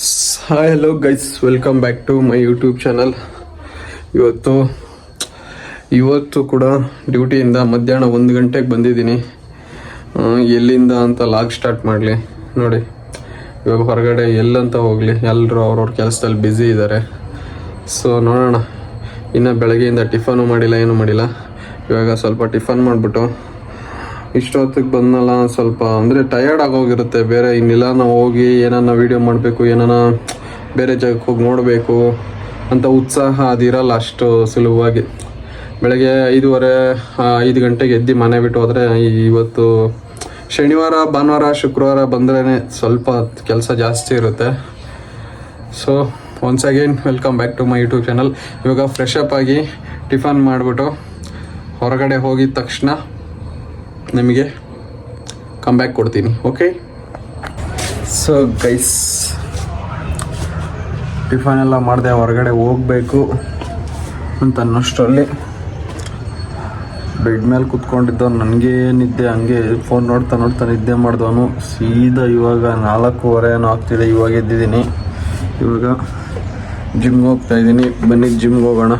Hi hello guys, welcome back to my YouTube channel. ಇವತ್ತು ಕೂಡ ಡ್ಯೂಟಿಯಿಂದ ಮಧ್ಯಾಹ್ನ 1 ಗಂಟೆಗೆ ಬಂದಿದ್ದೀನಿ. ಎಲ್ಲಿಂದ ಅಂತ ಲಾಗ್ ಸ್ಟಾರ್ಟ್ ಮಾಡಲಿ ನೋಡಿ. ಇವಾಗ ಹೊರಗಡೆ ಎಲ್ಲಂತ ಹೋಗಲಿ, ಎಲ್ಲರೂ ಅವ್ರವ್ರ ಕೆಲಸದಲ್ಲಿ ಬ್ಯುಸಿ ಇದ್ದಾರೆ. ಸೊ ನೋಡೋಣ. ಇನ್ನು ಬೆಳಗ್ಗೆಯಿಂದ ಟಿಫನು ಮಾಡಿಲ್ಲ, ಏನೂ ಮಾಡಿಲ್ಲ. ಇವಾಗ ಸ್ವಲ್ಪ ಟಿಫನ್ ಮಾಡಿಬಿಟ್ಟು ಇಷ್ಟೊತ್ತಿಗೆ ಬಂದಲ್ಲ, ಸ್ವಲ್ಪ ಅಂದರೆ ಟಯರ್ಡ್ ಆಗೋಗಿರುತ್ತೆ. ಬೇರೆ ಇನ್ನಿಲ್ಲ, ನಾವು ಹೋಗಿ ಏನನ್ನ ವೀಡಿಯೋ ಮಾಡಬೇಕು, ಏನನ್ನ ಬೇರೆ ಜಾಗಕ್ಕೆ ಹೋಗಿ ನೋಡಬೇಕು ಅಂತ ಉತ್ಸಾಹ ಅದಿರಲ್ಲ ಅಷ್ಟು ಸುಲಭವಾಗಿ. ಬೆಳಗ್ಗೆ 5 ಗಂಟೆಗೆ ಎದ್ದು ಮನೆ ಬಿಟ್ಟು ಹೋದರೆ, ಇವತ್ತು ಶನಿವಾರ, ಭಾನುವಾರ, ಶುಕ್ರವಾರ ಬಂದ್ರೇ ಸ್ವಲ್ಪ ಕೆಲಸ ಜಾಸ್ತಿ ಇರುತ್ತೆ. So once again welcome back to my YouTube channel. ಇವಾಗ ಫ್ರೆಶ್ ಅಪ್ ಆಗಿ ಟಿಫನ್ ಮಾಡಿಬಿಟ್ಟು ಹೊರಗಡೆ ಹೋಗಿದ ತಕ್ಷಣ ನಿಮಗೆ ಕಮ್ ಬ್ಯಾಕ್ ಕೊಡ್ತೀನಿ. ಓಕೆ, ಸೊ ಗೈಸ್, ಟಿಫನ್ ಎಲ್ಲ ಮಾಡಿದೆ, ಹೊರಗಡೆ ಹೋಗಬೇಕು ಅಂತ ಅನ್ನೋಷ್ಟರಲ್ಲಿ ಬೆಡ್ ಮೇಲೆ ಕೂತ್ಕೊಂಡಿದ್ದೋ. ನನಗೆ ನಿದ್ದೆ, ಹಂಗೆ ಫೋನ್ ನೋಡ್ತಾ ನಿದ್ದೆ ಮಾಡಿದವನು ಸೀದಾ ಇವಾಗ 4:15 ಏನೋ ಆಗ್ತಿದೆ. ಇವಾಗ ಎದ್ದಿದ್ದೀನಿ. ಇವಾಗ ಜಿಮ್ಗೆ ಹೋಗ್ತಾಯಿದ್ದೀನಿ. ಬನ್ನಿ ಜಿಮ್ಗೆ ಹೋಗೋಣ.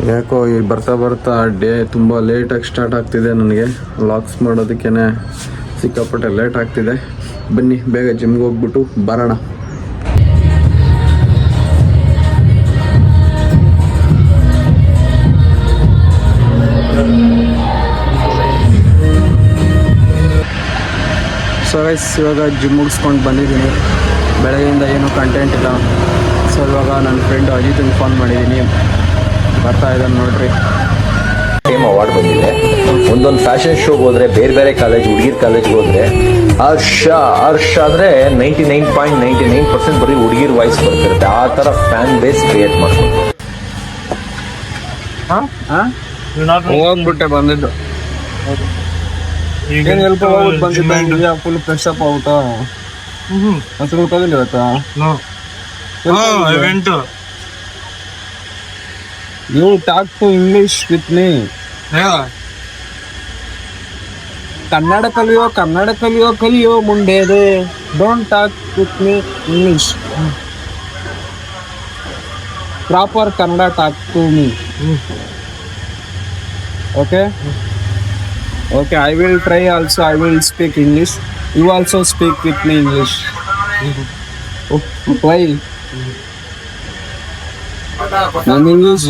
ಯಾಕೋ ಈ ಬರ್ತಾ ಡೇ ತುಂಬ ಲೇಟಾಗಿ ಸ್ಟಾರ್ಟ್ ಆಗ್ತಿದೆ. ನನಗೆ ವ್ಲಾಗ್ಸ್ ಮಾಡೋದಕ್ಕೇ ಸಿಕ್ಕಾಪಟ್ಟೆ ಲೇಟ್ ಆಗ್ತಿದೆ. ಬನ್ನಿ ಬೇಗ ಜಿಮ್ಗೆ ಹೋಗ್ಬಿಟ್ಟು ಬರೋಣ. ಸೊ ಗೈಸ್, ಇವಾಗ ಜಿಮ್ ಮುಗಿಸ್ಕೊಂಡು ಬಂದಿದ್ದೀನಿ. ಬೆಳಗ್ಗೆಯಿಂದ ಏನೂ ಕಂಟೆಂಟ್ ಇಲ್ಲ. ಸೊ ಇವಾಗ ನನ್ನ ಫ್ರೆಂಡ್ ಅಜಿತ್ಗೆ ಫೋನ್ ಮಾಡಿದ್ದೀನಿ, ಬರ್ತಾ ಇದ್ದಾನೆ ನೋಡ್ರಿ. ಫೇಮ್ ಅವಾರ್ಡ್ ಬಂದಿದೆ. ಒಂದೊಂದು ಫ್ಯಾಷನ್ ಶೋಗೆ ಹೋದ್ರೆ, ಬೇರೆ ಕಾಲೇಜ್, ಹುಡುಗಿರ್ ಕಾಲೇಜ್ಗೆ ಹೋದ್ರೆ ಹರ್ಷ ಅಂದ್ರೆ 99.99% ಬರೀ ಹುಡುಗಿರ್ ವಾಯ್ಸ್ ಬರ್ತಿರುತ್ತೆ. ಆ ತರ ಫ್ಯಾನ್ ಬೇಸ್ ಕ್ರಿಯೇಟ್ ಮಾಡ್ಕೊಂಡು ಹೋಗ್ಬಿಟ್ಟೆ ಬಂದಿದ್ದು. ಏನು ಸ್ವಲ್ಪ ಹೋಗ್ಬಿಟ್ಟು ಬಂದಿದ್ದೆ. ಫುಲ್ ಫ್ರೆಶ್ ಅಪ್ ಔಟಾ ಹಸಿರು ಊಟದಲ್ಲಿ ಇವತ್ತಾ You talk to English with me. Yeah. Kannada ಕಲಿಯೋ ಮುಂಡೆದೆ. Don't talk with me English. Proper Kannada talk to me. Okay? Okay, I will try also. I will speak English. You also speak with me English. Why? I'm English.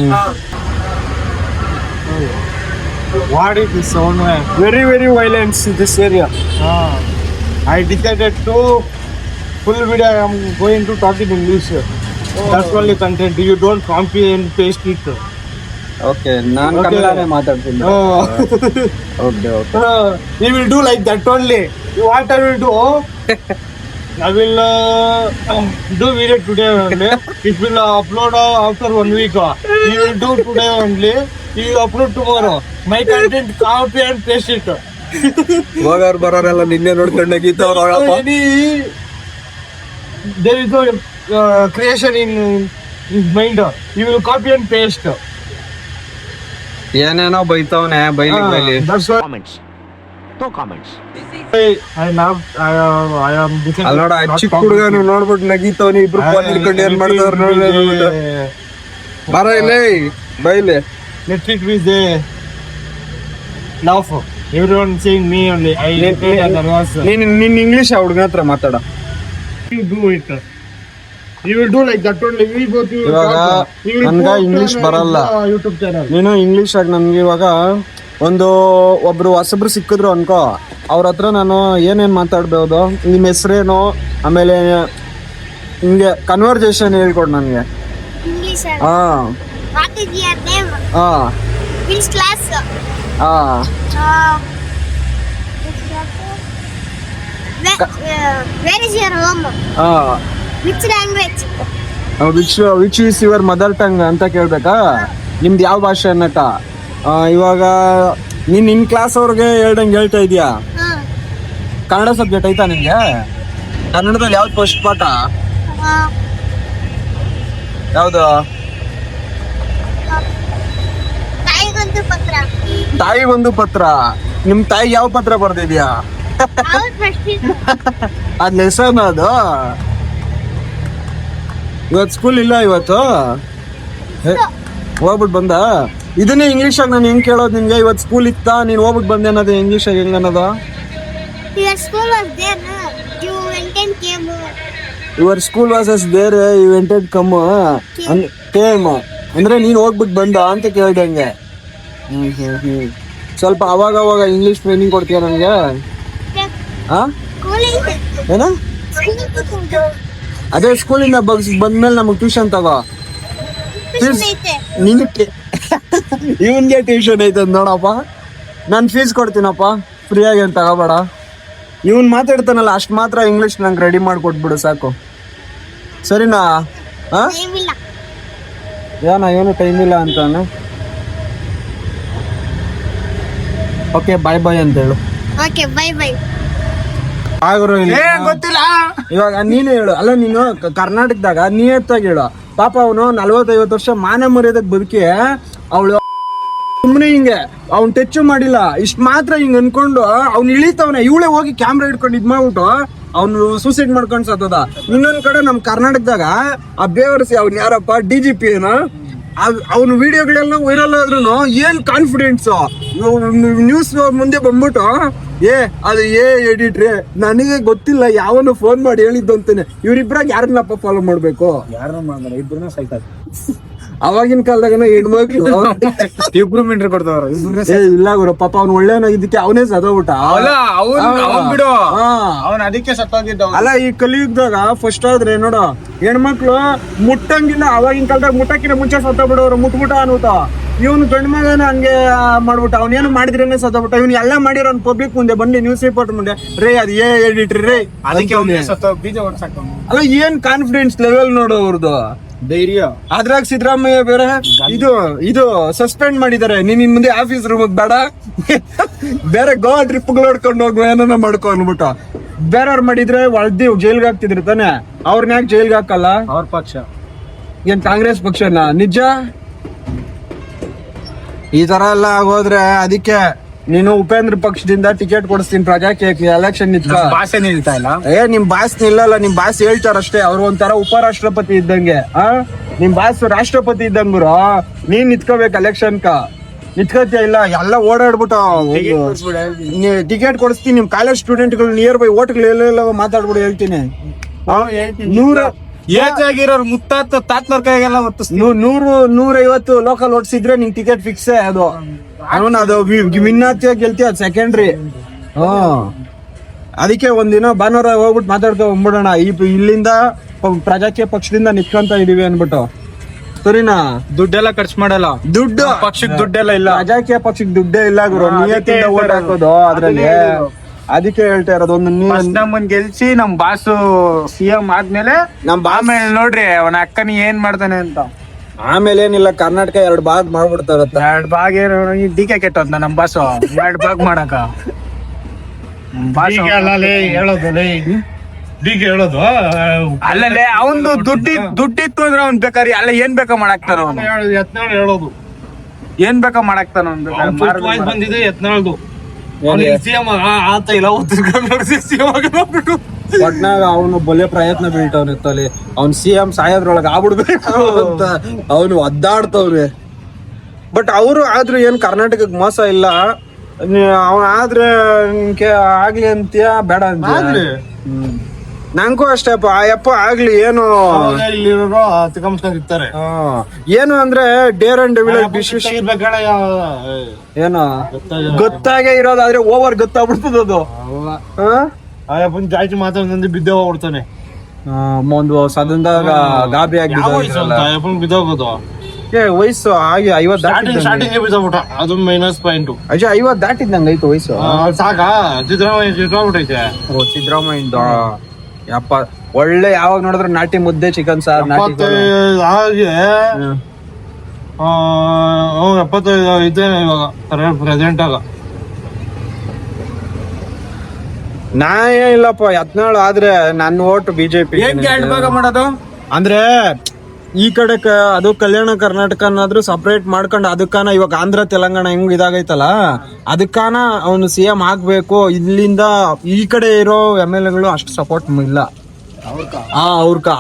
What is this sound? Very violence in this area. I decided to full video I am going to talk in English. That's only content. You don't copy and paste it. Okay, ನಾನು ಕನ್ನಡನೇ ಮಾತಾಡ್ತೀನಿ. Okay. You will do like that only. What I will do? I will do video today only. It will upload after 1 week. You will do today only. You will upload tomorrow. My content copy and paste it. ಹೋಗೋರು ಬರೋರೆಲ್ಲ ನಿನ್ನೆ ನೋಡ್ಕೊಂಡು ಗೀತವ್ರು. There is no creation in mind. You will copy and paste. ಏನೇನೋ ಬೈತವನೆ, ಬೈಲಿ. That's why. Comments. No comments. I am ಅಲ್ಲಿ ನೋಡ, ಚಿಕ್ಕ ಹುಡುಗ ನೋಡ್ಬಿಟ್ಟು ನಗೀತವನಿ. ಇಬ್ರು ಫೋನ್ ಹಿಡ್ಕೊಂಡು ಏನ್ ಮಾಡ್ತಾವ್ರ ನೋಡ್ಬಿಟ್ಟು. ಬರ ಇಲ್ಲಿ ಬೈಲಿ. Let it be there. Laugh. Everyone saying me only. ನೀನ್ ಇಂಗ್ಲಿಷ್ ಆ ಹುಡುಗ ಹತ್ರ ಮಾತಾಡ. You do it. You will do like that only. We both will ಇವಾಗ ನನ್ಗ ಇಂಗ್ಲಿಷ್ ಬರಲ್ಲ. YouTube channel. ನೀನು ಇಂಗ್ಲಿಷ್ ಆಗಿ ನನ್ಗೆ ಇವಾಗ ಒಬ್ರು ಹೊಸಬ್ರು ಸಿಕ್ಕಿದ್ರು ಅನ್ಕೋ, ಅವ್ರ ಹತ್ರ ನಾನು ಏನೇನ್ ಮಾತಾಡ್ಬೋದು, ನಿಮ್ಮ ಹೆಸರೇನು, ಆಮೇಲೆ ಹಿಂಗೆ ಕನ್ವರ್ಜೇಷನ್ ಹೇಳ್ಕೊಡು ನನಗೆ. English. ಹಾ What is your name? ಹಾ Which class? ಹಾ Where is your home? ಹಾ Which language? Which is your mother tongue ಅಂತ ಕೇಳ್ಬೇಕಾ? ನಿಮ್ದು ಯಾವ ಭಾಷೆ ಅನ್ನಕ? ಇವಾಗ ನಿನ್ ಕ್ಲಾಸ್ ಅವ್ರಿಗೆ ಹೇಳ್ತಾ ಇದೀಯಾ? ಕನ್ನಡ ಸಬ್ಜೆಕ್ಟ್ ಐತಾ ನಿನ್ಗೆ? ಕನ್ನಡದಲ್ಲಿ ಯಾವ್ದು ಫಸ್ಟ್ ಪಾಠ? ಯಾವ್ದು? ತಾಯಿಗೊಂದು ಪತ್ರ. ನಿಮ್ ತಾಯಿ ಯಾವ ಪತ್ರ ಬರ್ದಿದ್ಯಾ? ಅದ್ ಲೆಸನ್ ಅದು. ಇವತ್ತು ಸ್ಕೂಲ್ ಇಲ್ಲ ಇವತ್ತು ಹೋಗ್ಬಿಟ್ಟು ಬಂದ. ಇದನ್ನೇ ಇಂಗ್ಲೀಷಾಗ ನಾನು ಹೆಂಗ್ ಕೇಳೋದು ನಿನ್ಗೆ? ಇವತ್ತು ಸ್ಕೂಲ್ ಇತ್ತಾ, ನೀನು ಹೋಗ್ಬಿಟ್ಟು ಬಂದೆ ಅನ್ನೋದು ಇಂಗ್ಲೀಷಾಗ ಹೆಂಗ್ ಅನ್ನೋದು? Your school was there, no? You went and came. Your school was as there you wented come came ಅಂದ್ರೆ ನೀನು ಹೋಗ್ಬಿಟ್ಟು ಬಂದ ಅಂತ ಕೇಳ್ದಂಗೆ. ಸ್ವಲ್ಪ ಅವಾಗ ಅವಾಗ ಇಂಗ್ಲೀಷ್ ಟ್ರೈನಿಂಗ್ ಕೊಡ್ತೀಯ ನನಗೆ? ಆ School is ಏನ? ಅದೇ ಸ್ಕೂಲಿಂದ ಬಂದ್ಮೇಲೆ ನಮಗೆ ಟ್ಯೂಷನ್ ತಗೋ. ನಿನಗೆ ಇವನ್ಗೆ ಟ್ಯೂಷನ್ ಐತೆ ನೋಡಪ್ಪ. ನಾನು ಫೀಸ್ ಕೊಡ್ತೀನಪ್ಪ, ಫ್ರೀಯಾಗಿ ಅಂತ ತಗೋಬೇಡ. ಇವನ್ ಮಾತಾಡ್ತಾನಲ್ಲ ಅಷ್ಟು ಮಾತ್ರ ಇಂಗ್ಲೀಷ್ ನಂಗೆ ರೆಡಿ ಮಾಡಿಕೊಟ್ಬಿಡು ಸಾಕು, ಸರಿನಾ? Time ಇಲ್ಲ. ಏನು ಟೈಮ್ ಇಲ್ಲ ಅಂತಾನೆ. ಓಕೆ ಬಾಯ್ ಬಾಯ್ ಅಂತ ಹೇಳು. Okay, bye. ಆಗರು ಗೊತ್ತಿಲ್ಲ. ಇವಾಗ ನೀನು ಹೇಳು. ಅಲ್ಲ ನೀನು ಕರ್ನಾಟಕದಾಗ ನಿಯತ್ತಾಗಿ ಹೇಳು. ಪಾಪ ಅವನು 40-50 ವರ್ಷ ಮಾನ ಮರ್ಯಾದಕ್ಕೆ ಬದುಕಿ ಅವಳು ಸುಮ್ಮನೆ ಹಿಂಗೆ ಅವ್ನು ಟಚ್ ಮಾಡಿಲ್ಲ, ಇಷ್ಟು ಮಾತ್ರ ಹಿಂಗೆ ಅನ್ಕೊಂಡು ಅವ್ನು ಇಳಿತವನೆ. ಇವಳೇ ಹೋಗಿ ಕ್ಯಾಮ್ರಾ ಇಟ್ಕೊಂಡು ಇದ್ ಮಾಡ್ಬಿಟ್ಟು ಅವ್ನು ಸೂಸೈಡ್ ಮಾಡ್ಕೊಂಡು ಸತ್ತದ. ಇನ್ನೊಂದ್ ಕಡೆ ನಮ್ ಕರ್ನಾಟಕದಾಗ ಆ ಬೇವರ್ಸಿ ಅವ್ನು ಯಾರಪ್ಪ DGP ಏನೋ, ಅವನು ವಿಡಿಯೋಗಳೆಲ್ಲ ವೈರಲ್ ಆದ್ರೂ ಏನ್ ಕಾನ್ಫಿಡೆನ್ಸ್. ನ್ಯೂಸ್ ಮುಂದೆ ಬಂದ್ಬಿಟ್ಟು ಅದು ಎಡಿಟ್ರಿ ನನಗೆ ಗೊತ್ತಿಲ್ಲ, ಯಾವನು ಫೋನ್ ಮಾಡಿ ಹೇಳಿದ್ದು ಅಂತಾನೆ. ಇವ್ರಿಬ್ರಾಗ ಯಾರನ್ನಪ್ಪ ಫಾಲೋ ಮಾಡ್ಬೇಕು? ಇಬ್ಬರನ್ನ ಸಾಯ್ತಾರೆ. ಅವಾಗಿನ ಕಾಲದಾಗ ಹೆಣ್ಮಕ್ಳು ಇಬ್ರು ಮಿಂಟ್ರಿ ಕೊಡ್ತಾವ್ರ. ಇಲ್ಲ ಗುರು, ಪಾಪ ಅವ್ನು ಒಳ್ಳೆಯವನಾಗಿದ್ದಕ್ಕೆ ಅವನೇ ಸದೋಗ್ಬಿಟ್ಟ. ಬಿಡು, ಅವನ್ ಅದಕ್ಕೆ ಸತ್ತೋಗಿದ್ದ. ಅಲ್ಲ ಈ ಕಲಿಯುಗದಾಗ ಫಸ್ಟ್ ಆದ್ರೆ ನೋಡು, ಹೆಣ್ಮಕ್ಳು ಮುಟ್ಟಂಗಿಲ್ಲ. ಅವಾಗಿನ ಕಾಲದಾಗ ಮುಟ್ಟಕ್ಕಿಂತ ಮುಂಚೆ ಸತ್ತೋಗ್ಬಿಡೋರು, ಮುಟ್ಬಿಟ್ಟ ಅನ್ಬಿಟ್ಟ. ಇವನು ಗಂಡ ಮಗನ ಹಂಗೆ ಮಾಡ್ಬಿಟ್ಟ, ಅವನೇನು ಮಾಡಿದ್ರೇನೆ ಸತ್ತೋಗ್ಬಿಟ್ಟ. ಇವ್ನು ಎಲ್ಲ ಮಾಡಿರೋ ಪಬ್ಲಿಕ್ ಮುಂದೆ ಬಂದು ನ್ಯೂಸ್ ರಿಪೋರ್ಟ್ ಮುಂದೆ ರೇ ಅದು ಎಡಿಟ್ರಿ ರೇ ಅದಕ್ಕೆ ಬೀಜ ಹೊಡ್ಸಕ್. ಅಲ್ಲ ಏನ್ ಕಾನ್ಫಿಡೆನ್ಸ್ ಲೆವೆಲ್ ನೋಡು ಅವ್ರದ್ದು, ಧೈರ್ಯ. ಅದ್ರಾಗ ಸಿದ್ದರಾಮಯ್ಯ ಬೇರೆ ಇದು ಸಸ್ಪೆಂಡ್ ಮಾಡಿದ್ದಾರೆ. ನೀನ್ ಇನ್ ಮುಂದೆ ಆಫೀಸ್ ರೂಮ್ ಬೇಡ, ಬೇರೆ ಗೋವಾ ಟ್ರಿಪ್ ಹೊಡ್ಕೊಂಡು ಹೋಗುವ ಏನನ್ನ ಮಾಡ್ಕೊ ಅನ್ಬಿಟ್ಟು. ಬೇರೆಯವ್ರು ಮಾಡಿದ್ರೆ ಒಳ್ದಿ ಜೈಲ್ಗೆ ಹಾಕ್ತಿದ್ರು ತಾನೆ, ಅವ್ರನ್ನ ಯಾಕೆ ಜೈಲ್ಗೆ ಹಾಕಲ್ಲ? ಅವ್ರ ಪಕ್ಷ ಏನ್ ಕಾಂಗ್ರೆಸ್ ಪಕ್ಷನ? ನಿಜ ಈ ತರ ಎಲ್ಲ ಆಗೋದ್ರೆ ಅದಕ್ಕೆ ನೀನು ಉಪೇಂದ್ರ ಪಕ್ಷದಿಂದ ಟಿಕೆಟ್ ಕೊಡಿಸ್ತೀನಿ ಪ್ರಜಾಕ್ಕೆ ಎಲೆಕ್ಷನ್ ನಿಂತ. ಭಾಷೆ ನಿಲ್ತಾ ಇಲ್ಲ. ನಿಮ್ ಬಾಸ್ ನಿಲ್ಲಲ್ಲ, ನಿಮ್ ಬಾಸ್ ಹೇಳ್ತಾರಷ್ಟೇ. ಅವ್ರು ಒಂಥರ ಉಪರಾಷ್ಟ್ರಪತಿ ಇದ್ದಂಗೆ. ನಿಮ್ ಬಾಸ್ ರಾಷ್ಟ್ರಪತಿ ಇದ್ದಂಗುರು. ನೀನ್ ನಿಂತ್ಕೋಬೇಕು ಎಲೆಕ್ಷನ್ ನಿಂತ್ಕೋತಿಯ ಇಲ್ಲ, ಎಲ್ಲ ಓಡಾಡ್ಬಿಟ್ಟು ಟಿಕೆಟ್ ಕೊಡಿಸ್ತೀನಿ. ನಿಮ್ ಕಾಲೇಜ್ ಸ್ಟೂಡೆಂಟ್ಗಳು ನಿಯರ್ ಬೈ ಓಟ್ಗಳು ಎಲ್ಲ ಮಾತಾಡ್ಬಿಟ್ಟು ಹೇಳ್ತೀನಿ. 100 ಮುತ್ತಾತ ತಾತ್ನವ್ರ ಕೈಗೆಲ್ಲ 100-150 ಲೋಕಲ್ ಓಟ್ಸಿದ್ರೆ ನಿಂಗೆ ಟಿಕೆಟ್ ಫಿಕ್ಸ್. ಅದು ಅವನು ಅದು ವಿನ್ನಾತಿ ಗೆಲ್ತಿ, ಅದು ಸೆಕೆಂಡ್ರಿ. ಅದಕ್ಕೆ ಒಂದಿನ ಭಾನುವಾರ ಹೋಗ್ಬಿಟ್ಟು ಮಾತಾಡ್ಕೊ ಬಂದ್ಬಿಡೋಣ. ಇಲ್ಲಿಂದ ಪ್ರಜಾಕೀಯ ಪಕ್ಷದಿಂದ ನಿಂತ್ಕೊಂತ ಇದೀವಿ ಅನ್ಬಿಟ್ಟು, ಸರಿನಾ? ದುಡ್ಡೆಲ್ಲ ಖರ್ಚು ಮಾಡಲ್ಲ. ದುಡ್ಡು ಪಕ್ಷಕ್ಕೆ ದುಡ್ಡೆಲ್ಲ ಇಲ್ಲ. ಪ್ರಜಾಕೀಯ ಪಕ್ಷಕ್ಕೆ ದುಡ್ಡೇ ಇಲ್ಲ ಗುರು, ನಿಯತ್ತಿಂದ ಓಟ್ ಹಾಕೋದು ಅದ್ರಲ್ಲಿ. ಅದಕ್ಕೆ ಹೇಳ್ತಾ ಇರೋದು, ಒಂದು ನಮ್ಮನ್ ಗೆಲ್ಸಿ ನಮ್ ಬಾಸು CM ಆದ್ಮೇಲೆ ಆಮೇಲೆ ನೋಡ್ರಿ ಅವನ ಅಕ್ಕನ ಏನ್ ಮಾಡ್ತಾನೆ ಅಂತ. ಆಮೇಲೆ ಏನಿಲ್ಲ, ಕರ್ನಾಟಕ 2 ಭಾಗ ಮಾಡ್ಬಿಡ್ತಾರತ್ತ. 2 ಭಾಗ DK ಕೆಟ್ಟೋದ್ನ ನಮ್ ಬಾಸು 2 ಭಾಗ ಮಾಡಕ. ಹೇಳೋದು ಅಲ್ಲೇ ಅವನು ದುಡ್ಡಿತ್ತು ಅಂದ್ರೆ ಅವ್ನ್ ಬೇಕಾರಿ ಅಲ್ಲ ಏನ್ ಬೇಕಾ ಮಾಡಾಕ್ತಾನ ಅವನು. ಹೇಳೋದು ಏನ್ ಬೇಕಾ ಮಾಡಾಕ್ತಾನ ಅವ್ನು. ಬಂದಿದೆ ಯತ್ನಾಳ್ದು ಒಟ್ನಾಗ ಅವನು ಬಲೆ ಪ್ರಯತ್ನ ಬೀಳ್ತಾವನಿತ್ತಲ್ಲಿ. ಅವ್ನು CM ಸಾಯೋದ್ರೊಳಗೆ ಆಗ್ಬಿಡ್ಬೇಕು ಅಂತ ಅವನು ಒದ್ದಾಡ್ತವ್ರಿ. ಬಟ್ ಅವರು ಆದ್ರೂ ಏನ್ ಕರ್ನಾಟಕಕ್ಕೆ ಮೋಸ ಇಲ್ಲ. ಅವನ್ ಆದ್ರೆ ಆಗ್ಲಿ ಅಂತೀಯ ಬೇಡ ಅಂತ. ನಂಗೂ ಅಷ್ಟೇಪ್ಪ, ಯಪ್ಪ ಆಗ್ಲಿ. ಏನು ಇರ್ತಾರೆ ಏನು ಅಂದ್ರೆ ಡೇರ್ ಅಂಡ್ ಡೆವಿಲ್ ಏನು ಗೊತ್ತಾಗೆ ಇರೋದಾದ್ರೆ ಓವರ್ ಗೊತ್ತಾಗ್ಬಿಡ್ತದ ಅದು. ಜಾಸ್ತಿ ಮಾತಾಡ್ ಬಿದ್ದೆ ಹೋಗ್ಬಿಡ್ತಾನೆ. ಒಂದು ಸದನದಾಗ ಗಾಬಿ ಆಗಿ ಬಿದ್ದೋಗೋದು. ವಯಸ್ಸು ಆಗಿ 50 ಸ್ಟಾರ್ಟಿಂಗ್ ಬಿದ್ದೋಗ್ಬಿಟ್ಟ. ಅದು ಮೈನಸ್ ಪಾಯಿಂಟ್. 50 ದಾಟಿದ್ದಂಗ ಐತು ವಯಸ್ಸು. ಸಾಕಾ? ಸಿದ್ದರಾಮಯ್ಯ ಸಿದ್ದರಾಮಯ್ಯ ಯಪ್ಪ ಒಳ್ಳೆ ಯಾವಾಗ ನೋಡಿದ್ರೆ ನಾಟಿ ಮುದ್ದೆ, ಚಿಕನ್ ಸಾರ್, ಹಾಗೆ 75 ಇದ್ದೇನೆ ಇವಾಗ ಪ್ರೆಸೆಂಟ್ ಆಗ. ನಾಯ ಇಲ್ಲಪ್ಪ 17 ಆದ್ರೆ ನನ್ನ ಓಟ್ BJP. ಮಾಡೋದು ಅಂದ್ರೆ ಈ ಕಡೆ ಅದು ಕಲ್ಯಾಣ ಕರ್ನಾಟಕ ಅನ್ನೋದ್ರು ಸಪರೇಟ್ ಮಾಡ್ಕೊಂಡು ಅದಕ್ಕಾನ ಇವಾಗ ಆಂಧ್ರ ತೆಲಂಗಾಣ ಹೆಂಗ್ ಇದಾಗೈತಲ್ಲ, ಅದಕ್ಕಾನ ಅವನು CM ಆಗ್ಬೇಕು. ಇಲ್ಲಿಂದ ಈ ಕಡೆ ಇರೋ MLAಗಳು ಅಷ್ಟು ಸಪೋರ್ಟ್ ಇಲ್ಲ.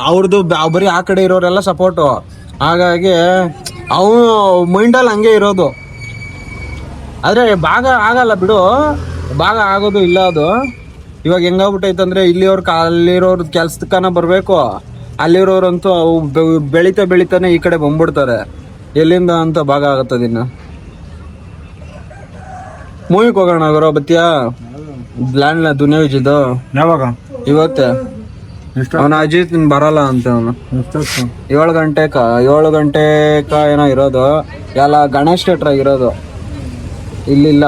ಅವ್ರದ್ದು ಬರೀ ಆ ಕಡೆ ಇರೋರೆಲ್ಲ ಸಪೋರ್ಟು. ಹಾಗಾಗಿ ಅವನು ಮೈಂಡಲ್ಲಿ ಹಂಗೆ ಇರೋದು. ಆದರೆ ಭಾಗ ಆಗಲ್ಲ ಬಿಡು, ಭಾಗ ಆಗೋದು ಇಲ್ಲ ಅದು. ಇವಾಗ ಹೆಂಗಾಗ್ಬಿಟ್ಟೈತಂದ್ರೆ ಅಲ್ಲಿರೋರು ಕೆಲ್ಸಕ್ಕನ ಬರಬೇಕು, ಅಲ್ಲಿರೋರಂತೂ ಅವು ಬೆಳಿತಾನೆ ಈ ಕಡೆ ಬಂದ್ಬಿಡ್ತಾರೆ. ಎಲ್ಲಿಂದ ಅಂತ ಭಾಗ ಆಗತ್ತದ. ಇನ್ನು ಮೂವಿಗೆ ಹೋಗೋಣ ಗುರು, ಬತ್ತೀಯಾ? ಲ್ಯಾಂಡ್ ದುನಿಯಾ ವಿಜಿದು ಯಾವಾಗ? ಇವತ್ತೇ. ಅವನ ಅಜಿತ್ ಬರಲ್ಲ ಅಂತ ಅವನು. 7 ಗಂಟೆಕ ಏನೋ ಇರೋದು. ಎಲ್ಲ ಗಣೇಶ್ ಥಿಯೇಟ್ರ್ ಇರೋದು, ಇಲ್ಲಿಲ್ಲ.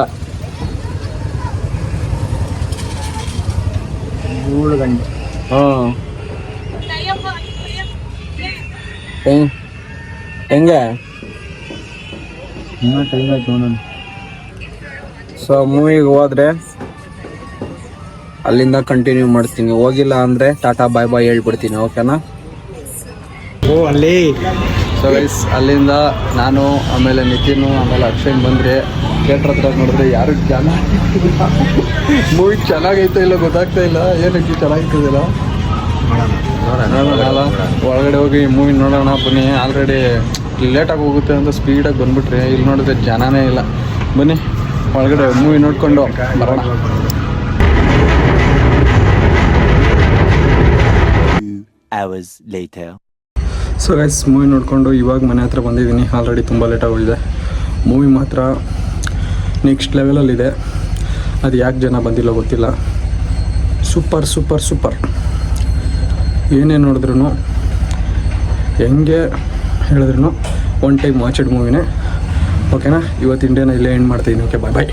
7 ಗಂಟೆ. ಹೆಂಗೆ ಇನ್ನೂ ಟೈಮ್ ಆಯ್ತು ನೋಡೋಣ. ಸೊ ಮೂವಿಗೆ ಹೋದ್ರೆ ಅಲ್ಲಿಂದ ಕಂಟಿನ್ಯೂ ಮಾಡ್ತೀನಿ. ಹೋಗಿಲ್ಲ ಅಂದರೆ ಟಾಟಾ ಬಾಯ್ ಬಾಯ್ ಹೇಳ್ಬಿಡ್ತೀನಿ, ಓಕೆನಾ? ಅಲ್ಲಿ ಸೊ ಗೈಸ್, ಅಲ್ಲಿಂದ ನಾನು ಆಮೇಲೆ ನಿತಿನು ಆಮೇಲೆ ಅಕ್ಷಯ್ ಬಂದರೆ ಥಿಯೇಟ್ರ್ ಹತ್ರ ನೋಡಿದ್ರೆ ಯಾರು ಜನ ಮೂವಿ ಚೆನ್ನಾಗೈತೆ ಇಲ್ಲ ಗೊತ್ತಾಗ್ತಾ ಇಲ್ಲ. ಏನಕ್ಕೆ ಚೆನ್ನಾಗಿರ್ತದಿಲ್ಲ ನೋಡೋಣ. ಒಳಗಡೆ ಹೋಗಿ ಮೂವಿ ನೋಡೋಣ ಬನ್ನಿ. ಆಲ್ರೆಡಿ ಲೇಟಾಗಿ ಹೋಗುತ್ತೆ ಅಂತ ಸ್ಪೀಡಾಗಿ ಬಂದುಬಿಟ್ರಿ. ಇಲ್ಲಿ ನೋಡಿದ್ರೆ ಜನನೇ ಇಲ್ಲ. ಬನ್ನಿ ಒಳಗಡೆ ಮೂವಿ ನೋಡಿಕೊಂಡು ಬರೋಣ. ಸೊ ಗೈಸ್, ಮೂವಿ ನೋಡಿಕೊಂಡು ಇವಾಗ ಮನೆ ಹತ್ರ ಬಂದಿದ್ದೀನಿ. ಆಲ್ರೆಡಿ ತುಂಬ ಲೇಟಾಗೋಗಿದೆ. ಮೂವಿ ಮಾತ್ರ ನೆಕ್ಸ್ಟ್ ಲೆವೆಲಲ್ಲಿದೆ. ಅದು ಯಾಕೆ ಜನ ಬಂದಿಲ್ಲ ಗೊತ್ತಿಲ್ಲ. Super super super. ಏನೇ ನೋಡಿದ್ರು ಹೆಂಗೆ ಹೇಳಿದ್ರು ಒನ್ ಟೈಮ್ ವಾಚಡ್ ಮೂವಿನೇ, ಓಕೆನಾ? ಇವತ್ತು ಇಂಡಿಯಾನ ಇಲ್ಲೇ ಎಂಡ್ ಮಾಡ್ತೀನಿ. ಓಕೆ, ಬಾಯ್ ಬಾಯ್.